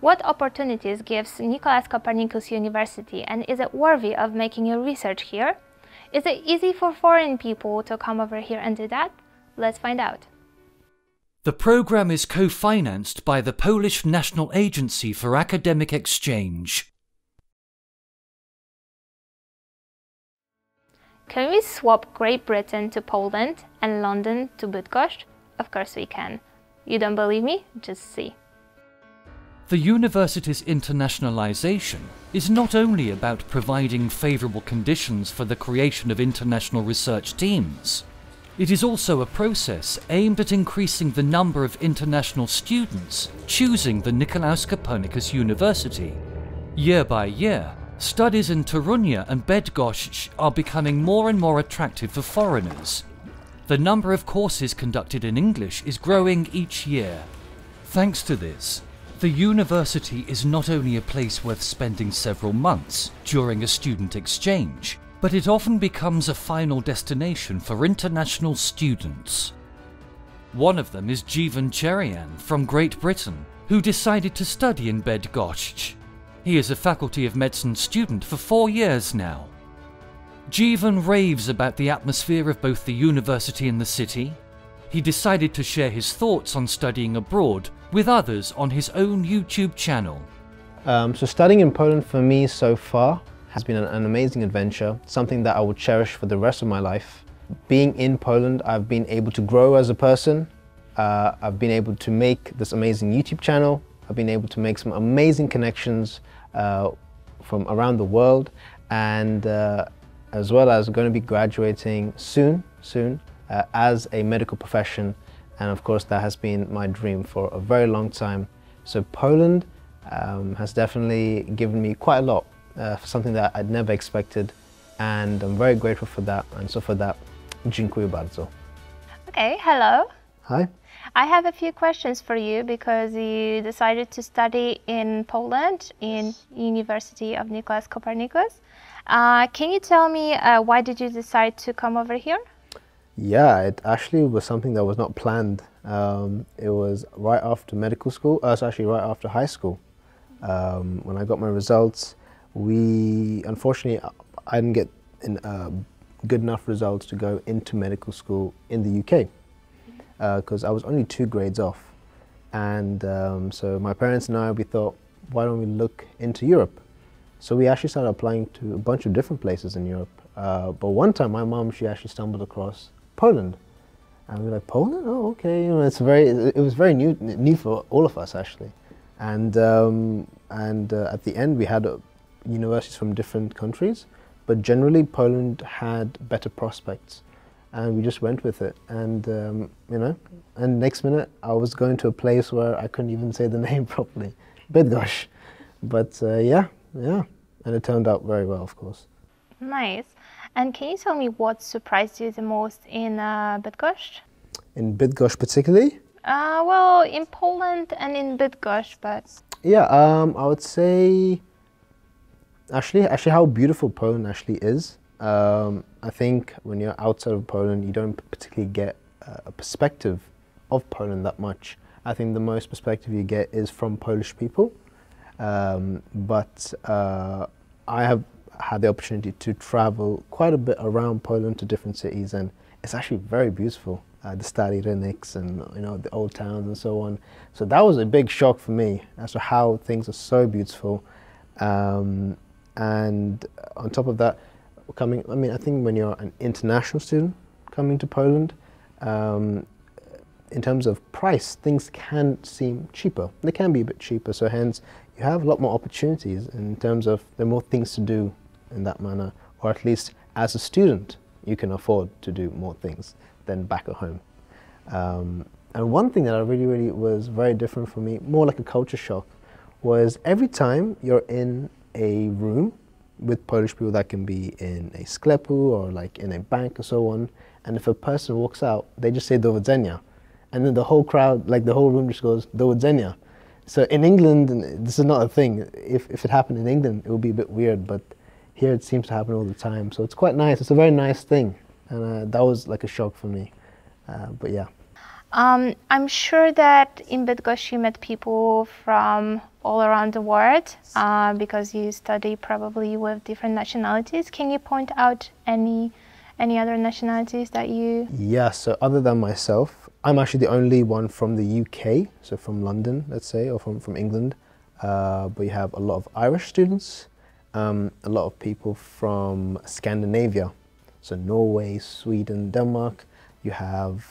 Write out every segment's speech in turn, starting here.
What opportunities gives Nicolaus Copernicus University, and is it worthy of making your research here? Is it easy for foreign people to come over here and do that? Let's find out. The program is co-financed by the Polish National Agency for Academic Exchange. Can we swap Great Britain to Poland and London to Bydgoszcz? Of course we can. You don't believe me? Just see. The university's internationalization is not only about providing favourable conditions for the creation of international research teams. It is also a process aimed at increasing the number of international students choosing the Nicolaus Copernicus University. Year by year, studies in Toruń and Bydgoszcz are becoming more and more attractive for foreigners. The number of courses conducted in English is growing each year. Thanks to this, the university is not only a place worth spending several months during a student exchange, but it often becomes a final destination for international students. One of them is Jeevan Cheriyan from Great Britain, who decided to study in Bydgoszcz. He is a Faculty of Medicine student for 4 years now. Jeevan raves about the atmosphere of both the university and the city. He decided to share his thoughts on studying abroad with others on his own YouTube channel. So studying in Poland for me so far has been an amazing adventure, something that I will cherish for the rest of my life. Being in Poland, I've been able to grow as a person. I've been able to make this amazing YouTube channel. I've been able to make some amazing connections from around the world, and as well as going to be graduating soon as a medical profession, and of course that has been my dream for a very long time. So Poland has definitely given me quite a lot, for something that I'd never expected, and I'm very grateful for that, and so for that, Gekko Ibarzo. Okay, hello. Hi. I have a few questions for you because you decided to study in Poland in University of Nicolaus Copernicus. Can you tell me why did you decide to come over here? Yeah, it actually was something that was not planned. It was right after medical school, it's actually right after high school. When I got my results, unfortunately, I didn't get good enough results to go into medical school in the UK, because I was only 2 grades off. And so my parents and I, we thought, why don't we look into Europe? So we actually started applying to a bunch of different places in Europe. But one time my mom, she actually stumbled across Poland. And we were like, Poland? Oh, okay. You know, it was very new for all of us, actually. And at the end, we had universities from different countries, but generally Poland had better prospects, and we just went with it. And you know, and next minute I was going to a place where I couldn't even say the name properly, Bydgoszcz. But yeah, and it turned out very well, of course. Nice. And can you tell me what surprised you the most in Bydgoszcz? In Bydgoszcz particularly? Well, in Poland and in Bydgoszcz, but... Yeah, I would say actually how beautiful Poland actually is. I think when you're outside of Poland, you don't particularly get a perspective of Poland that much. I think the most perspective you get is from Polish people. But I have had the opportunity to travel quite a bit around Poland to different cities, and it's actually very beautiful. The Stary Rynek and, you know, the old towns and so on. So that was a big shock for me as to how things are so beautiful. And on top of that, I think when you're an international student coming to Poland, in terms of price, things can seem cheaper. They can be a bit cheaper, so hence you have a lot more opportunities in terms of there are more things to do in that manner, or at least as a student, you can afford to do more things than back at home. And one thing that I really was very different for me, more like a culture shock, was every time you're in a room with Polish people, that can be in a sklepu or like in a bank or so on, and if a person walks out, they just say do widzenia, and then the whole crowd, like the whole room just goes do widzenia. So in England, this is not a thing. If it happened in England, it would be a bit weird, but here it seems to happen all the time. So it's quite nice. It's a very nice thing, and that was like a shock for me. But yeah. I'm sure that in Bydgoszcz you met people from all around the world because you study probably with different nationalities. Can you point out any other nationalities that you... Yeah, so other than myself, I'm actually the only one from the UK, so from London, let's say, or from England. But you have a lot of Irish students, a lot of people from Scandinavia, so Norway, Sweden, Denmark. You have,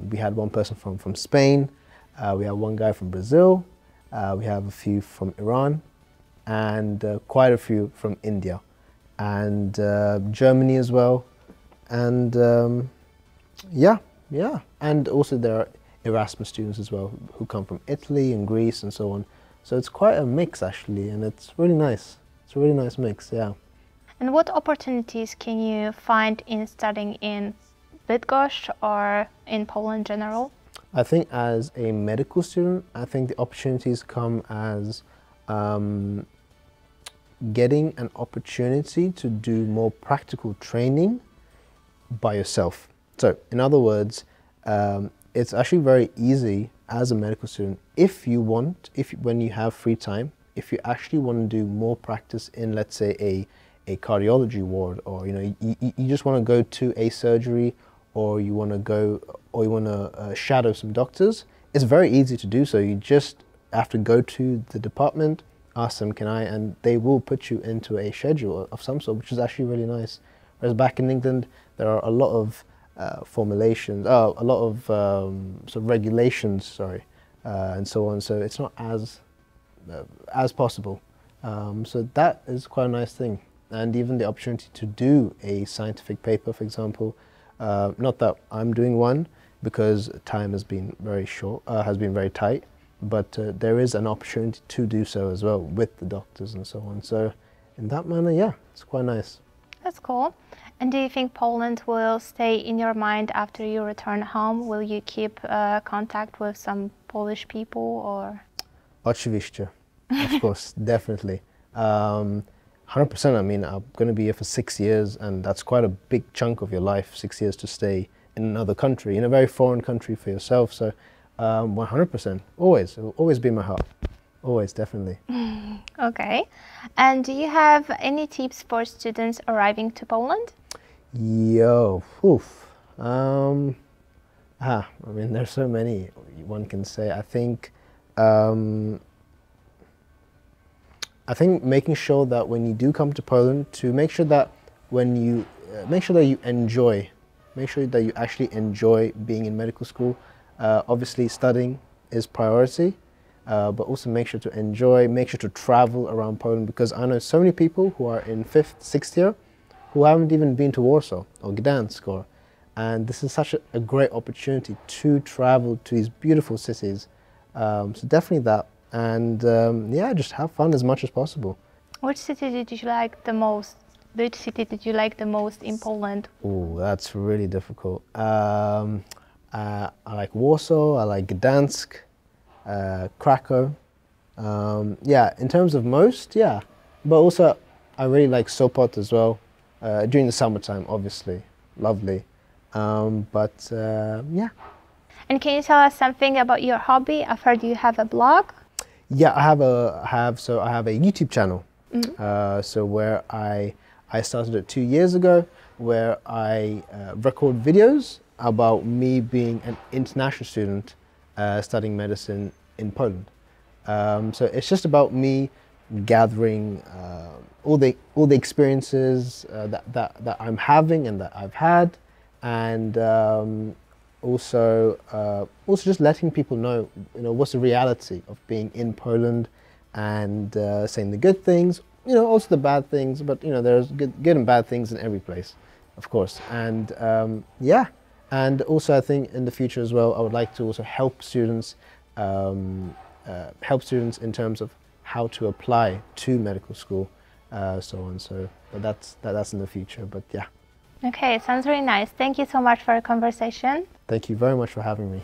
we had one person from Spain, we have one guy from Brazil, we have a few from Iran, and quite a few from India, and Germany as well, and yeah, and also there are Erasmus students as well who come from Italy and Greece and so on. So it's quite a mix actually, and it's really nice. It's a really nice mix, yeah. And what opportunities can you find in studying in Bydgoszcz or in Poland in general? I think as a medical student, I think the opportunities come as getting an opportunity to do more practical training by yourself. So in other words, it's actually very easy as a medical student, if you want, when you have free time, if you actually want to do more practice in, let's say, a cardiology ward, or you just want to go to a surgery, or you want to shadow some doctors, it's very easy to do so. You just have to go to the department, ask them, can I, and they will put you into a schedule of some sort, which is actually really nice. Whereas back in England, there are a lot of formulations, a lot of sort of regulations, sorry, and so on. So it's not as possible. So that is quite a nice thing. And even the opportunity to do a scientific paper, for example, not that I'm doing one because time has been very short, has been very tight, but there is an opportunity to do so as well with the doctors and so on. So in that manner, yeah, it's quite nice. That's cool. And do you think Poland will stay in your mind after you return home? Will you keep contact with some Polish people, or? Oczywiście, of course, definitely. 100%, I mean, I'm going to be here for 6 years, and that's quite a big chunk of your life, 6 years to stay in another country, in a very foreign country for yourself. So 100%, always, it will always be in my heart. Always, definitely. Okay. And do you have any tips for students arriving to Poland? I mean, there's so many one can say. I think making sure that when you do come to Poland, to make sure that when you make sure that you actually enjoy being in medical school. Obviously, studying is priority, but also make sure to travel around Poland, because I know so many people who are in 5th, 6th year who haven't even been to Warsaw or Gdansk, and this is such a great opportunity to travel to these beautiful cities. So definitely that, and yeah, just have fun as much as possible. Which city did you like the most? Which city did you like the most in Poland? Oh, that's really difficult. I like Warsaw, I like Gdansk, Krakow. Yeah, in terms of most, yeah. But also, I really like Sopot as well. During the summertime, obviously, lovely. Yeah. And can you tell us something about your hobby? I've heard you have a blog. Yeah, I have a YouTube channel. Mm-hmm. So where I started it 2 years ago, where I record videos about me being an international student studying medicine in Poland. So it's just about me gathering all the experiences that I'm having and that I've had, and also just letting people know, what's the reality of being in Poland, and saying the good things, also the bad things, but there's good and bad things in every place, of course. And yeah, and also I think in the future as well, I would like to also help students in terms of how to apply to medical school, so on. So but that's in the future, but yeah. Okay, it sounds really nice. Thank you so much for our conversation. Thank you very much for having me.